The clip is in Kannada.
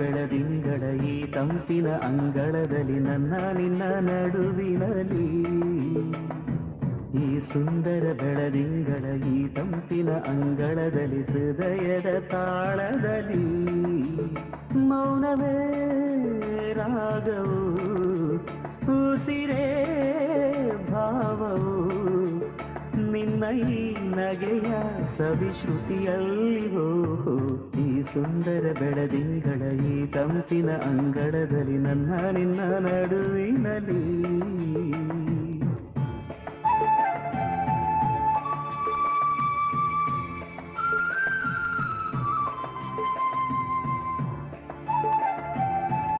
ಬೆಳದಿಂಗಳ ಈ ತಂಪಿನ ಅಂಗಳದಲ್ಲಿ ನನ್ನ ನಿನ್ನ ನಡುವಿನಲ್ಲಿ ಈ ಸುಂದರ ಬೆಳದಿಂಗಳ ಈ ತಂಪಿನ ಅಂಗಳದಲ್ಲಿ ಹೃದಯದ ತಾಳದಲ್ಲಿ ಮೌನವೇ ರಾಗವು ಉಸಿರೇ ಭಾವವು ನಿನ್ನ ಈ ನಗೆಯ ಸವಿಶ್ರುತಿಯಲ್ಲಿವೋ ಈ ಸುಂದರ ಬೆಳದಿಂಗಳ ಈ ತಂಪಿನ ಅಂಗಳದಲ್ಲಿ ನನ್ನ ನಿನ್ನ ನಡುವಿನಲ್ಲಿ